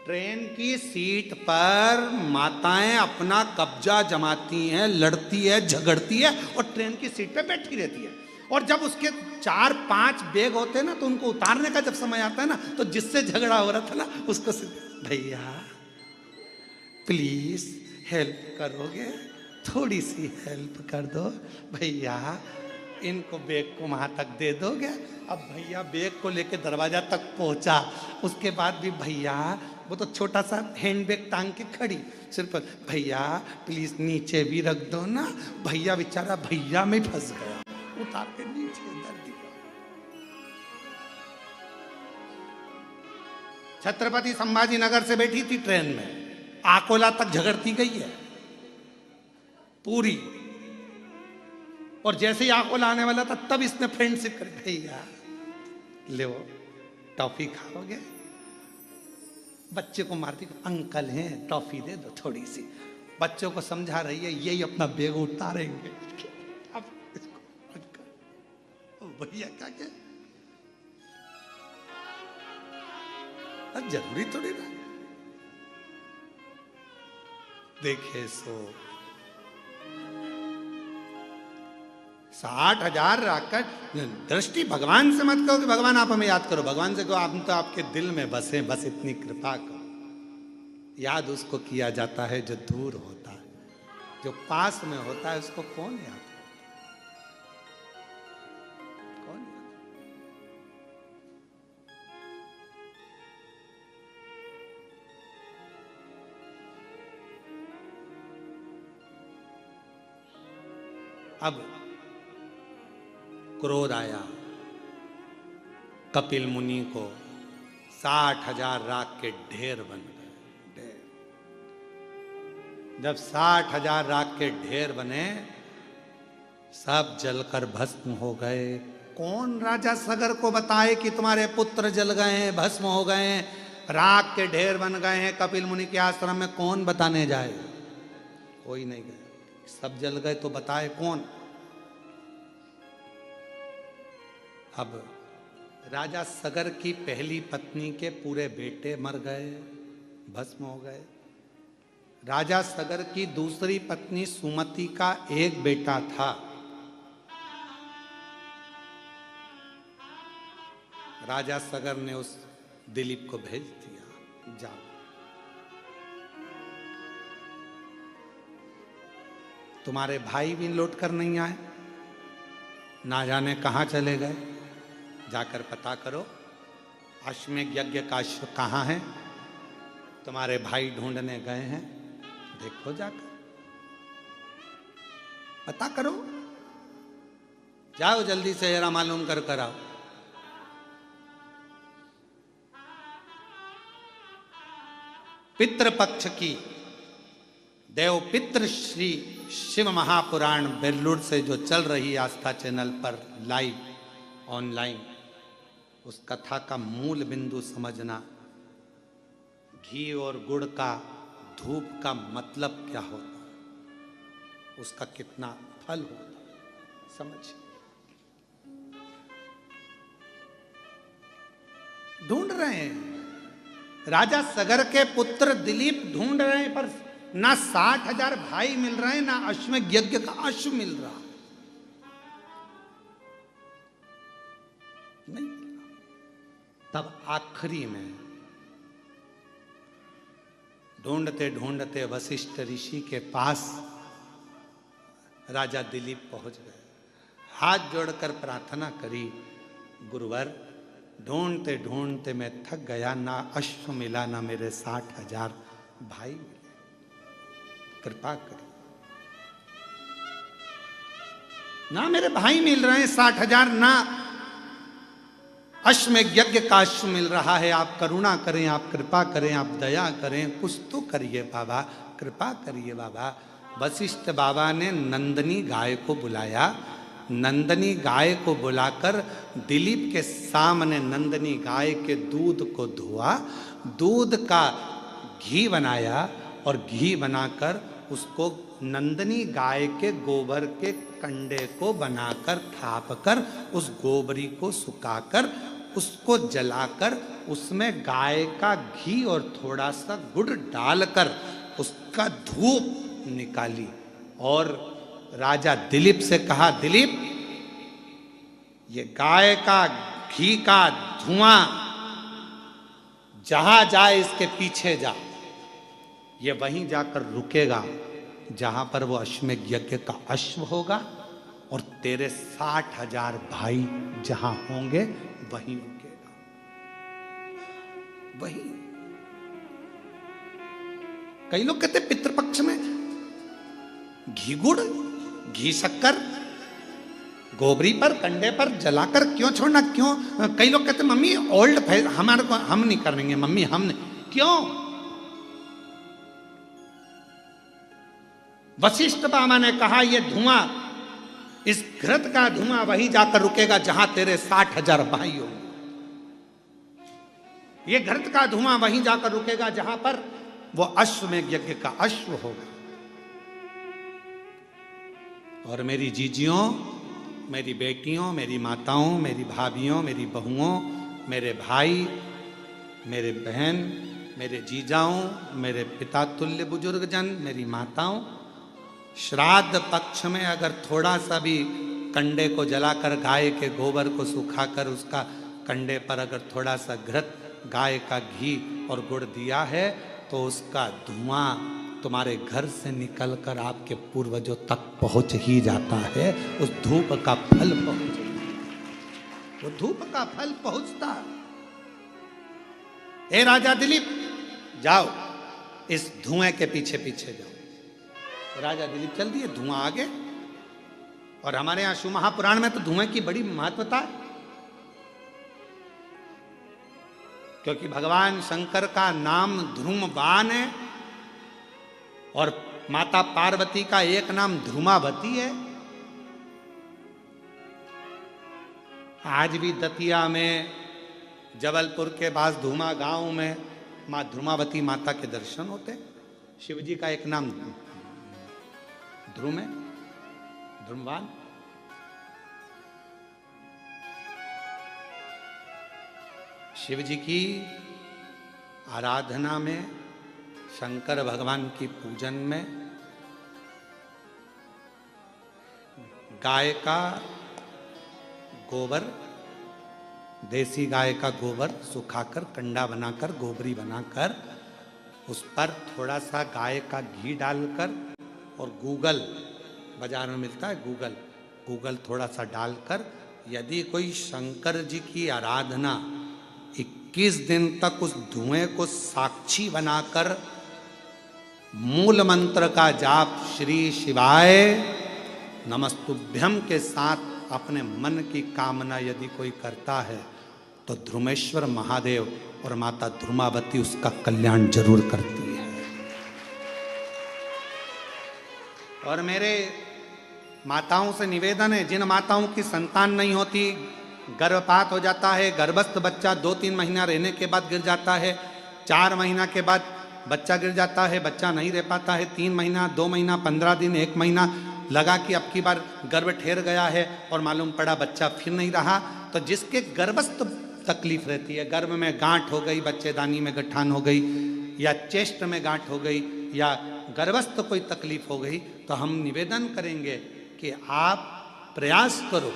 S1: ट्रेन की सीट पर माताएं अपना कब्जा जमाती हैं, लड़ती है, झगड़ती है और ट्रेन की सीट पे बैठी रहती है। और जब उसके 4-5 बैग होते हैं ना, तो उनको उतारने का जब समय आता है ना, तो जिससे झगड़ा हो रहा था ना उसको, भैया प्लीज हेल्प करोगे, थोड़ी सी हेल्प कर दो भैया, इनको बैग को वहां तक दे दोगे। अब भैया बैग को लेके दरवाजा तक पहुंचा, उसके बाद भी भैया, वो तो छोटा सा हैंड बैग टांग के खड़ी, सिर्फ भैया प्लीज नीचे भी रख दो ना। भैया बेचारा भैया में फंस गया, उतार के नीचे धर दिया। छत्रपति संभाजी नगर से बैठी थी ट्रेन में, आकोला तक झगड़ती गई है पूरी, और जैसे ही आकोला आने वाला था तब इसने फ्रेंडशिप कर, भैया ले वो टॉफी खाओगे, बच्चे को मारती, अंकल हैं टॉफी दे दो थोड़ी सी, बच्चों को समझा रही है, यही अपना बैग उतारेंगे। अब इसको भैया क्या क्या, अब जरूरी थोड़ी ना देखे सो 60,000 रखकर दृष्टि भगवान से मत कहो कि भगवान आप हमें याद करो, भगवान से कहो आप तो आपके दिल में बसे, बस इतनी कृपा करो। याद उसको किया जाता है जो दूर होता है, जो पास में होता है उसको कौन याद करता, कौन याद। अब क्रोध आया कपिल मुनि को, 60,000 राख के ढेर बन गए। जब 60,000 राख के ढेर बने, सब जलकर भस्म हो गए। कौन राजा सगर को बताए कि तुम्हारे पुत्र जल गए हैं, भस्म हो गए हैं, राख के ढेर बन गए हैं कपिल मुनि के आश्रम में? कौन बताने जाए? कोई नहीं गए। सब जल गए तो बताए कौन? अब राजा सगर की पहली पत्नी के पूरे बेटे मर गए, भस्म हो गए। राजा सगर की दूसरी पत्नी सुमति का एक बेटा था, राजा सगर ने उस दिलीप को भेज दिया, जाओ। तुम्हारे भाई भी लौट कर नहीं आए, ना जाने कहां चले गए, जाकर पता करो। अश्वमेध यज्ञ का अश्व कहां है, तुम्हारे भाई ढूंढने गए हैं, देखो जाकर पता करो, जाओ जल्दी से, जरा मालूम कर आओ। पितृपक्ष की देव पितृ श्री शिव महापुराण बेल्लूर से जो चल रही आस्था चैनल पर लाइव ऑनलाइन, उस कथा का मूल बिंदु समझना। घी और गुड़ का, धूप का मतलब क्या होता है, उसका कितना फल होता है, समझ। ढूंढ रहे हैं राजा सगर के पुत्र दिलीप, ढूंढ रहे हैं, पर ना 60,000 भाई मिल रहे हैं, ना अश्वमेध यज्ञ का अश्व मिल रहा नहीं। तब आखिरी में ढूंढते ढूंढते वशिष्ठ ऋषि के पास राजा दिलीप पहुंच गए। हाथ जोड़कर प्रार्थना करी, गुरुवर ढूंढते ढूंढते मैं थक गया, ना अश्व मिला, ना मेरे 60,000 भाई मिले, कृपा करी। ना मेरे भाई मिल रहे हैं 60,000, ना अश्वमेध यज्ञ का अश्व मिल रहा है, आप करुणा करें, आप कृपा करें, आप दया करें, कुछ तो करिए बाबा, कृपा करिए बाबा। वशिष्ठ बाबा ने नंदनी गाय को बुलाया, नंदनी गाय को बुलाकर दिलीप के सामने नंदनी गाय के दूध को धोआ, दूध का घी बनाया, और घी बनाकर उसको नंदनी गाय के गोबर के कंडे को बनाकर थापकर, उस गोबरी को सुखाकर, उसको जलाकर, उसमें गाय का घी और थोड़ा सा गुड़ डालकर उसका धूप निकाली, और राजा दिलीप से कहा, दिलीप ये गाय का घी का धुआं जहां जाए इसके पीछे जा। ये वहीं जाकर रुकेगा जहां पर वो अश्वमेध यज्ञ का अश्व होगा, और तेरे 60,000 भाई जहां होंगे वहीं रुकेगा, वहीं। कई लोग कहते पितृपक्ष में घी गुड़, घी शक्कर गोबरी पर, कंडे पर जलाकर क्यों छोड़ना, क्यों? कई लोग कहते मम्मी ओल्ड फैशन, हमारे को हम नहीं करेंगे मम्मी, हम नहीं। क्यों? वशिष्ठ बाबा ने कहा ये धुआं, इस घृत का धुआं वहीं जाकर रुकेगा जहां तेरे 60,000 भाई होंगे। ये घृत का धुआं वहीं जाकर रुकेगा जहां पर वो अश्वमेध यज्ञ का अश्व होगा। और मेरी जीजियों, मेरी बेटियों, मेरी माताओं, मेरी भाभियों, मेरी बहुओं, मेरे भाई, मेरे बहन, मेरे जीजाओं, मेरे पिता तुल्य बुजुर्गजन, मेरी माताओं, श्राद्ध पक्ष में अगर थोड़ा सा भी कंडे को जलाकर, गाय के गोबर को सुखाकर उसका कंडे पर अगर थोड़ा सा घृत, गाय का घी और गुड़ दिया है, तो उसका धुआं तुम्हारे घर से निकलकर आपके पूर्वजों तक पहुंच ही जाता है। उस धूप का फल पहुंच, वो धूप का फल पहुंचता। ए राजा दिलीप, जाओ इस धुएं के पीछे पीछे जाओ। राजा दिलीप चल दिए, धुआं आगे। और हमारे यहां शिव महापुराण में तो धुएं की बड़ी महत्वता है, क्योंकि भगवान शंकर का नाम ध्रुमवान है और माता पार्वती का एक नाम ध्रुमावती है। आज भी दतिया में, जबलपुर के पास धुमा गांव में मां ध्रुमावती माता के दर्शन होते। शिव जी का एक नाम ध्रुम है, ध्रुमवान। शिव जी की आराधना में, शंकर भगवान की पूजन में गाय का गोबर, देसी गाय का गोबर सुखाकर, कंडा बनाकर, गोबरी बनाकर, उस पर थोड़ा सा गाय का घी डालकर और गूगल, बाजार में मिलता है गूगल, गूगल थोड़ा सा डालकर, यदि कोई शंकर जी की आराधना 21 दिन तक उस धुएं को साक्षी बनाकर मूल मंत्र का जाप श्री शिवाय नमस्तुभ्यम के साथ अपने मन की कामना यदि कोई करता है, तो ध्रुमेश्वर महादेव और माता ध्रुमावती उसका कल्याण जरूर करती है। और मेरे माताओं से निवेदन है, जिन माताओं की संतान नहीं होती, गर्भपात हो जाता है, गर्भस्थ बच्चा 2-3 महीना रहने के बाद गिर जाता है, 4 महीना के बाद बच्चा गिर जाता है, बच्चा नहीं रह पाता है, 3 महीना, 2 महीना, 15 दिन, 1 महीना लगा कि अब की बार गर्भ ठहर गया है और मालूम पड़ा बच्चा फिर नहीं रहा, तो जिसके गर्भस्थ तकलीफ रहती है, गर्भ में गांठ हो गई, बच्चेदानी में गठान हो गई, या चेस्ट में गांठ हो गई, या गर्भस्थ कोई तकलीफ हो गई, तो हम निवेदन करेंगे कि आप प्रयास करो,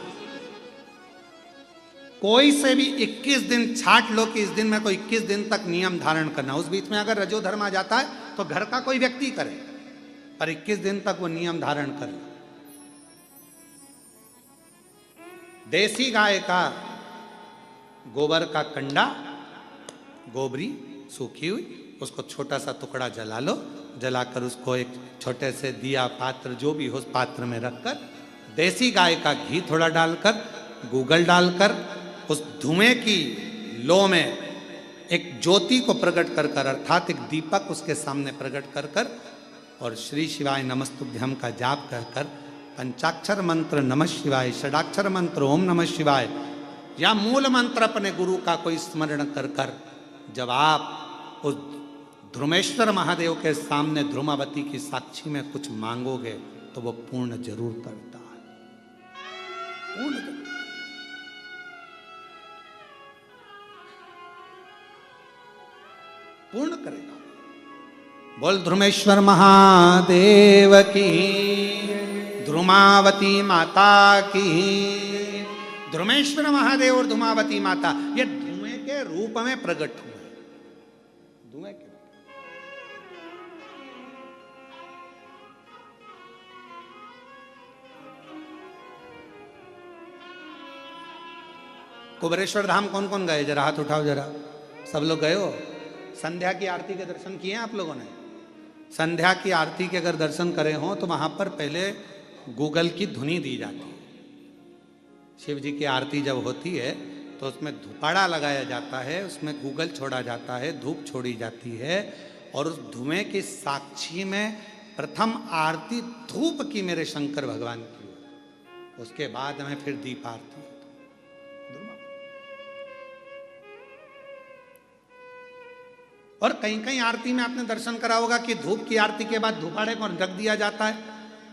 S1: कोई से भी 21 दिन छाट लो कि इस दिन में कोई 21 दिन तक नियम धारण करना। उस बीच में अगर रजोधर्म आ जाता है तो घर का कोई व्यक्ति करे, पर 21 दिन तक वो नियम धारण करे। देसी गाय का गोबर का कंडा, गोबरी सूखी हुई, उसको छोटा सा टुकड़ा जला लो, जलाकर उसको एक छोटे से दिया पात्र जो भी हो उस पात्र में रखकर, देसी गाय का घी थोड़ा डालकर, गूगल डालकर, उस धुएं की लो में एक ज्योति को प्रकट कर कर, अर्थात एक दीपक उसके सामने प्रकट कर कर, और श्री शिवाय नमस्तुभ्यम का जाप कर कर, पंचाक्षर मंत्र नमः शिवाय, षडाक्षर मंत्र ओम नमः शिवाय, या मूल मंत्र अपने गुरु का कोई स्मरण कर कर, जब आप उस ध्रुमेश्वर महादेव के सामने ध्रुमावती की साक्षी में कुछ मांगोगे तो वो पूर्ण जरूर करता है, पूर्ण पूर्ण करेगा। बोल ध्रुमेश्वर महादेव की, ध्रुमावती माता की। ध्रुमेश्वर महादेव और ध्रुमावती माता ये धुएं के रूप में प्रकट हुए, धुएं के। कुबेरेश्वर धाम कौन कौन गए, जरा हाथ उठाओ जरा। सब लोग गए हो? संध्या की आरती के दर्शन किए हैं आप लोगों ने? संध्या की आरती के अगर दर्शन करे हों तो वहां पर पहले गूगल की धुनी दी जाती है। शिव जी की आरती जब होती है तो उसमें धुपाड़ा लगाया जाता है, उसमें गूगल छोड़ा जाता है, धूप छोड़ी जाती है, और उस धुएं की साक्षी में प्रथम आरती धूप की मेरे शंकर भगवान की हो, उसके बाद में फिर दीप आरती है। और कहीं कहीं आरती में आपने दर्शन करा होगा कि धूप की आरती के बाद धूपाड़े को रख दिया जाता है,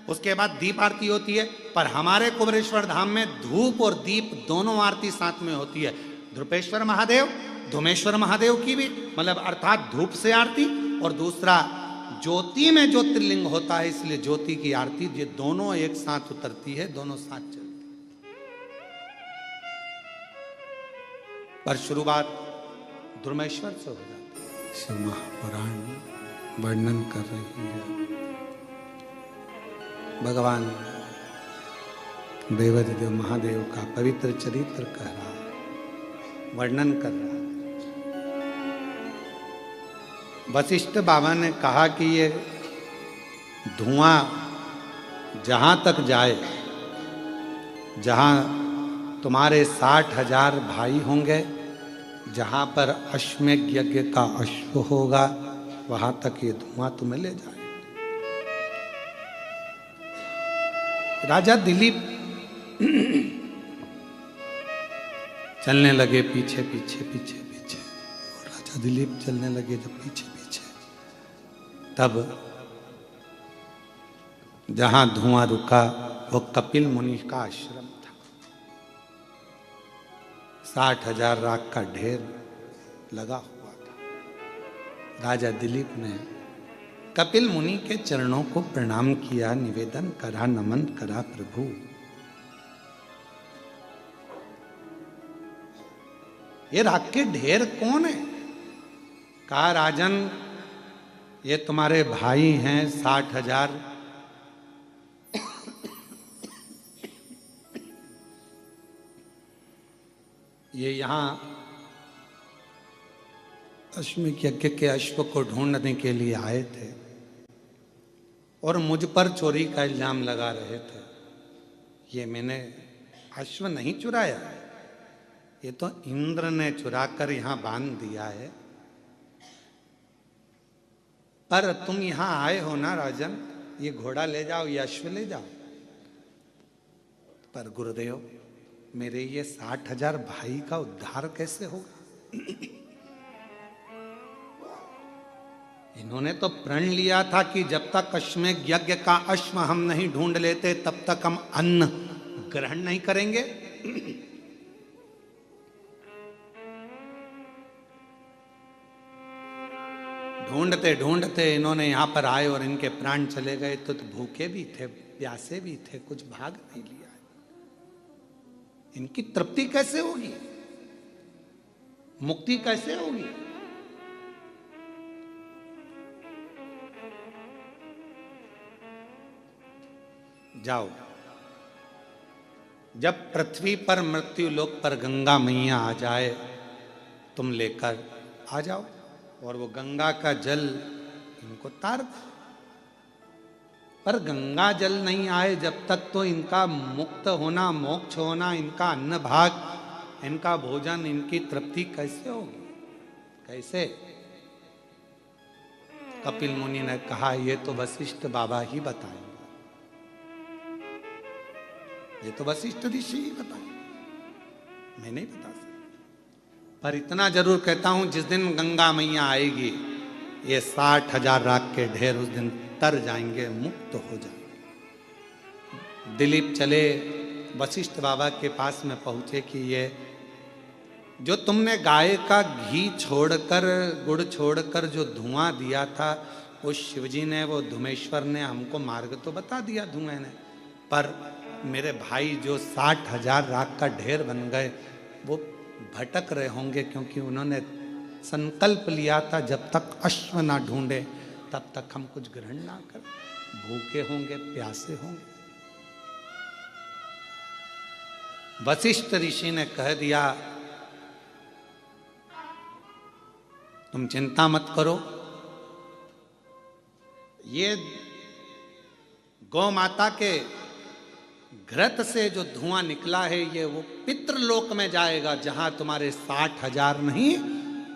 S1: उसके बाद दीप आरती होती है। पर हमारे कुबेरेश्वर धाम में धूप और दीप दोनों आरती साथ में होती है। धृपेश्वर महादेव, धूमेश्वर महादेव की भी, मतलब अर्थात धूप से आरती, और दूसरा ज्योति में जो त्रिलिंग होता है इसलिए ज्योति की आरती, ये दोनों एक साथ उतरती है, दोनों साथ चलती है। पर शुरुआत धूमेश्वर से हो जाती है। शिव महापुराण वर्णन कर रही है भगवान देवाधिदेव महादेव का पवित्र चरित्र कह रहा है, वर्णन कर रहा है। वशिष्ठ बाबा ने कहा कि ये धुआं जहां तक जाए, जहां तुम्हारे 60,000 भाई होंगे, जहां पर अश्वमेध यज्ञ का अश्व होगा, वहां तक ये धुआं तुम्हें ले जाए। राजा दिलीप चलने लगे पीछे पीछे पीछे पीछे, और राजा दिलीप चलने लगे जब पीछे पीछे, तब जहां धुआं रुका वो कपिल मुनि का आश्रम था। 60,000 राख का ढेर लगा हुआ था। राजा दिलीप ने कपिल मुनि के चरणों को प्रणाम किया, निवेदन करा, नमन करा, प्रभु ये राख के ढेर कौन है? कहा राजन ये तुम्हारे भाई हैं 60,000। ये यहां अश्वमेध यज्ञ के अश्व को ढूंढने के लिए आए थे और मुझ पर चोरी का इल्जाम लगा रहे थे। ये मैंने अश्व नहीं चुराया, ये तो इंद्र ने चुरा कर यहां बांध दिया है। पर तुम यहां आए हो ना राजन, ये घोड़ा ले जाओ, ये अश्व ले जाओ। पर गुरुदेव मेरे ये 60,000 भाई का उद्धार कैसे होगा? इन्होंने तो प्रण लिया था कि जब तक अश्वमेध यज्ञ का अश्व हम नहीं ढूंढ लेते तब तक हम अन्न ग्रहण नहीं करेंगे। ढूंढते ढूंढते इन्होंने यहां पर आए और इनके प्राण चले गए तो भूखे भी थे, प्यासे भी थे, कुछ भाग नहीं लिया। इनकी तृप्ति कैसे होगी? मुक्ति कैसे होगी? जाओ, जब पृथ्वी पर मृत्यु लोक पर गंगा मैया आ जाए तुम लेकर आ जाओ और वो गंगा का जल इनको तार दो। पर गंगा जल नहीं आए जब तक तो इनका मुक्त होना, मोक्ष होना, इनका अन्न भाग, इनका भोजन, इनकी तृप्ति कैसे होगी? कैसे? कपिल मुनि ने कहा ये तो वशिष्ठ बाबा ही बताएंगे, ये तो वशिष्ठ ऋषि ही बताएंगे, मैं नहीं बता सकता। पर इतना जरूर कहता हूं जिस दिन गंगा मैया आएगी ये 60,000 राख के ढेर उस दिन तर जाएंगे, मुक्त हो जाएंगे। दिलीप चले वशिष्ठ बाबा के पास में पहुंचे कि ये जो तुमने गाय का घी छोड़कर, गुड़ छोड़कर जो धुआं दिया था, वो शिवजी ने, वो धूमेश्वर ने हमको मार्ग तो बता दिया धुएं ने, पर मेरे भाई जो 60,000 राख का ढेर बन गए वो भटक रहे होंगे, क्योंकि उन्होंने संकल्प लिया था जब तक अश्व ना ढूंढे तब तक हम कुछ ग्रहण ना करें, भूखे होंगे, प्यासे होंगे। वशिष्ठ ऋषि ने कह दिया तुम चिंता मत करो, ये गौ माता के घृत से जो धुआं निकला है ये वो पितृलोक में जाएगा, जहां तुम्हारे 60,000 नहीं,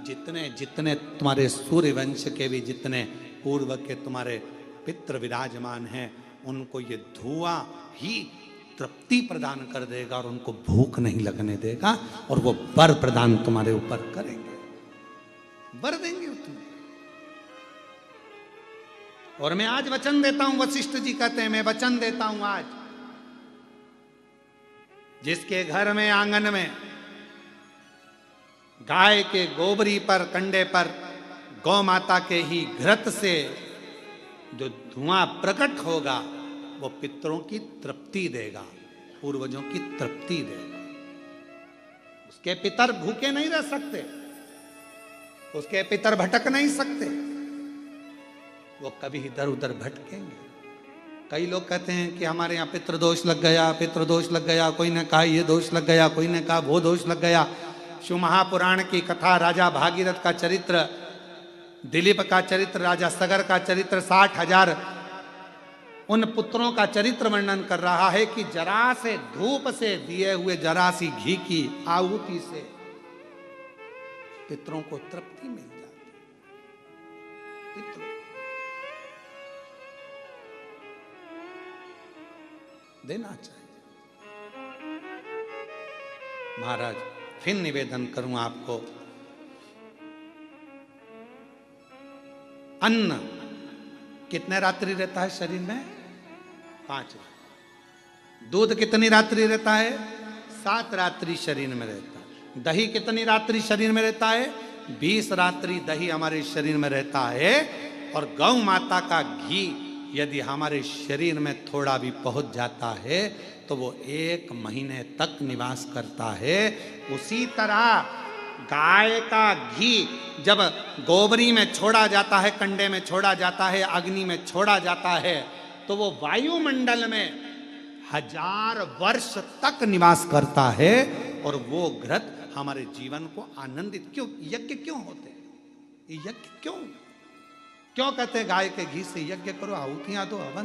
S1: जितने जितने तुम्हारे सूर्य वंश के भी जितने पूर्व के तुम्हारे पितृ विराजमान हैं, उनको ये धुआं ही तृप्ति प्रदान कर देगा और उनको भूख नहीं लगने देगा, और वो वर प्रदान तुम्हारे ऊपर करेंगे, वर देंगे तुम्हें। और मैं आज वचन देता हूं, वशिष्ठ जी कहते हैं मैं वचन देता हूं आज, जिसके घर में आंगन में गाय के गोबरी पर कंडे पर गौ माता के ही घृत से जो धुआं प्रकट होगा वो पितरों की तृप्ति देगा, पूर्वजों की तृप्ति देगा। उसके पितर भूखे नहीं रह सकते, उसके पितर भटक नहीं सकते, वो कभी इधर उधर भटकेंगे। कई लोग कहते हैं कि हमारे यहाँ पितृदोष लग गया, पितृदोष लग गया, कोई ने कहा ये दोष लग गया, कोई ने कहा वो दोष लग गया। शिव महापुराण की कथा, राजा भागीरथ का चरित्र, दिलीप का चरित्र, राजा सगर का चरित्र, 60,000 उन पुत्रों का चरित्र वर्णन कर रहा है कि जरा से धूप से दिए हुए जरा सी घी की आहुति से पितरों को तृप्ति मिल जाती। पितरों देना चाहिए। महाराज फिर निवेदन करूं आपको, अन्न कितने रात्रि रहता है शरीर में? 5। दूध कितनी रात्रि रहता है? 7 रात्रि शरीर में रहता है। दही कितनी रात्रि शरीर में रहता है? 20 रात्रि दही हमारे शरीर में रहता है। और गौ माता का घी यदि हमारे शरीर में थोड़ा भी पहुंच जाता है तो वो 1 महीने तक निवास करता है। उसी तरह गाय का घी जब गोबरी में छोड़ा जाता है, कंडे में छोड़ा जाता है, अग्नि में छोड़ा जाता है, तो वो वायुमंडल में 1000 वर्ष तक निवास करता है। और वो घृत हमारे जीवन को आनंदित, क्यों यज्ञ क्यों होते हैं? ये यज्ञ क्यों कहते हैं गाय के घी से यज्ञ करो, आहुतियां दो, हवन